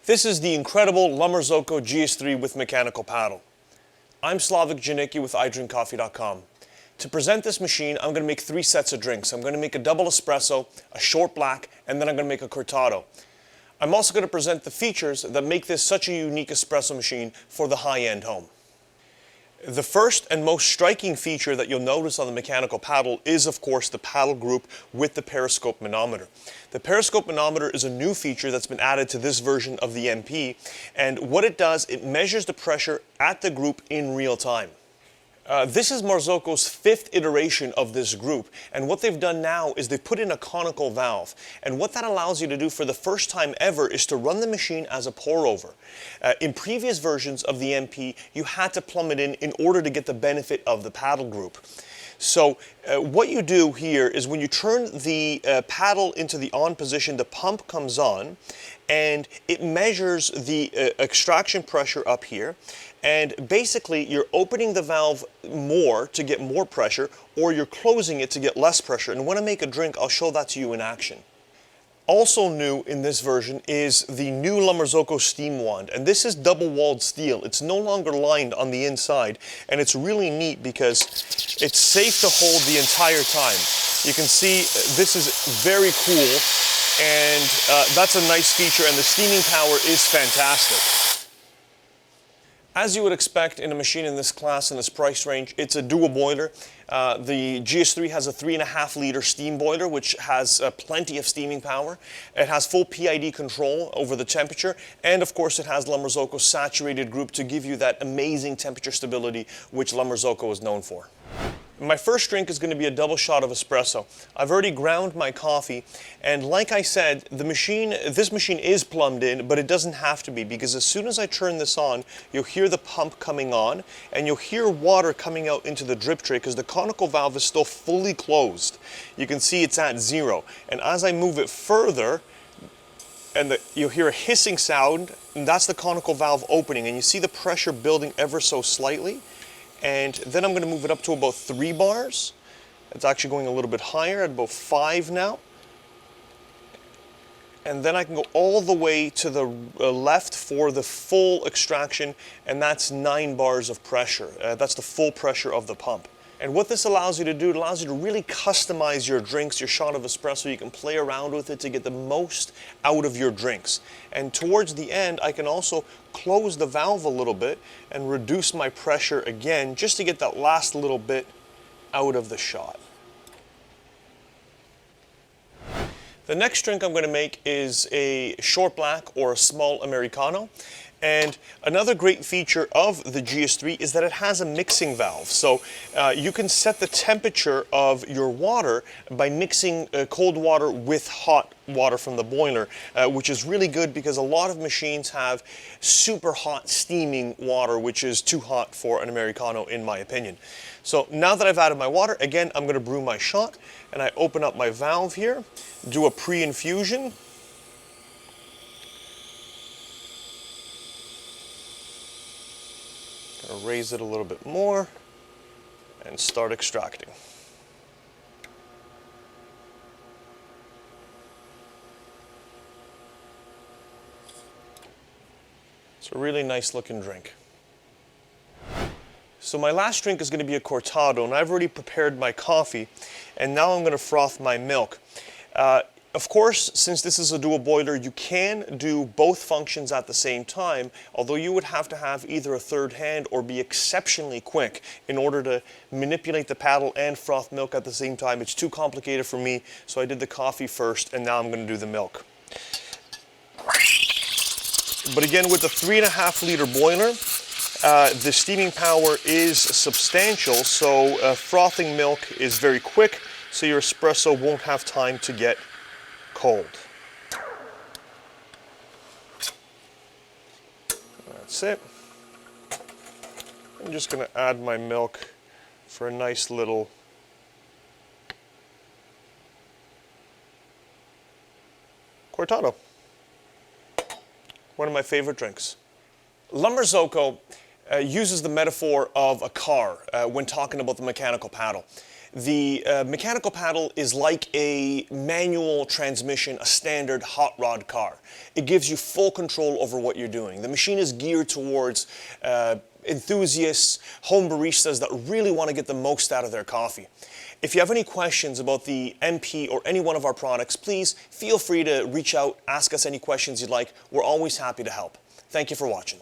This is the incredible Marzocco GS3 with mechanical paddle. I'm Slavik Janicki with iDrinkCoffee.com. To present this machine, I'm going to make 3 sets of drinks. I'm going to make a double espresso, a short black, and then I'm going to make a cortado. I'm also going to present the features that make this such a unique espresso machine for the high-end home. The first and most striking feature that you'll notice on the mechanical paddle is, of course, the paddle group with the periscope manometer. The periscope manometer is a new feature that's been added to this version of the MP, and what it does, it measures the pressure at the group in real time. This is Marzocco's 5th iteration of this group, and what they've done now is they've put in a conical valve, and what that allows you to do for the first time ever is to run the machine as a pour-over. In previous versions of the MP, you had to plumb it in order to get the benefit of the paddle group. So what you do here is when you turn the paddle into the on position, the pump comes on and it measures the extraction pressure up here, and basically you're opening the valve more to get more pressure, or you're closing it to get less pressure. And when I make a drink, I'll show that to you in action. Also new in this version is the new Marzocco steam wand, and this is double-walled steel. It's no longer lined on the inside, and it's really neat because it's safe to hold the entire time. You can see this is very cool, and that's a nice feature, and the steaming power is fantastic. As you would expect in a machine in this class, in this price range, it's a dual boiler. The GS3 has a 3.5 liter steam boiler, which has plenty of steaming power. It has full PID control over the temperature, and of course it has Marzocco's saturated group to give you that amazing temperature stability which Marzocco is known for. My first drink is going to be a double shot of espresso. I've already ground my coffee, and like I said, this machine is plumbed in, but it doesn't have to be, because as soon as I turn this on, you'll hear the pump coming on, and you'll hear water coming out into the drip tray because the conical valve is still fully closed. You can see it's at 0, and as I move it further, you'll hear a hissing sound, and that's the conical valve opening, and you see the pressure building ever so slightly. And then I'm going to move it up to about 3 bars. It's actually going a little bit higher at about 5 now. And then I can go all the way to the left for the full extraction, and that's 9 bars of pressure. That's the full pressure of the pump. And what this allows you to do, it allows you to really customize your drinks, your shot of espresso. You can play around with it to get the most out of your drinks. And towards the end, I can also close the valve a little bit and reduce my pressure again, just to get that last little bit out of the shot. The next drink I'm going to make is a short black or a small Americano. And another great feature of the GS3 is that it has a mixing valve. So you can set the temperature of your water by mixing cold water with hot water from the boiler, which is really good because a lot of machines have super hot steaming water, which is too hot for an Americano in my opinion. So now that I've added my water, again, I'm going to brew my shot, and I open up my valve here, do a pre-infusion. Raise it a little bit more and start extracting. It's a really nice looking drink. So my last drink is going to be a cortado, and I've already prepared my coffee, and now I'm going to froth my milk. Of course, since this is a dual boiler, you can do both functions at the same time, although you would have to have either a third hand or be exceptionally quick in order to manipulate the paddle and froth milk at the same time. It's too complicated for me, so I did the coffee first, and now I'm going to do the milk. But again, with the 3.5 liter boiler, the steaming power is substantial, so frothing milk is very quick, so your espresso won't have time to get cold. That's it. I'm just going to add my milk for a nice little cortado. One of my favorite drinks. Marzocco uses the metaphor of a car when talking about the mechanical paddle. The mechanical paddle is like a manual transmission, a standard hot rod car. It gives you full control over what you're doing. The machine is geared towards enthusiasts, home baristas that really want to get the most out of their coffee. If you have any questions about the MP or any one of our products, please feel free to reach out, ask us any questions you'd like. We're always happy to help. Thank you for watching.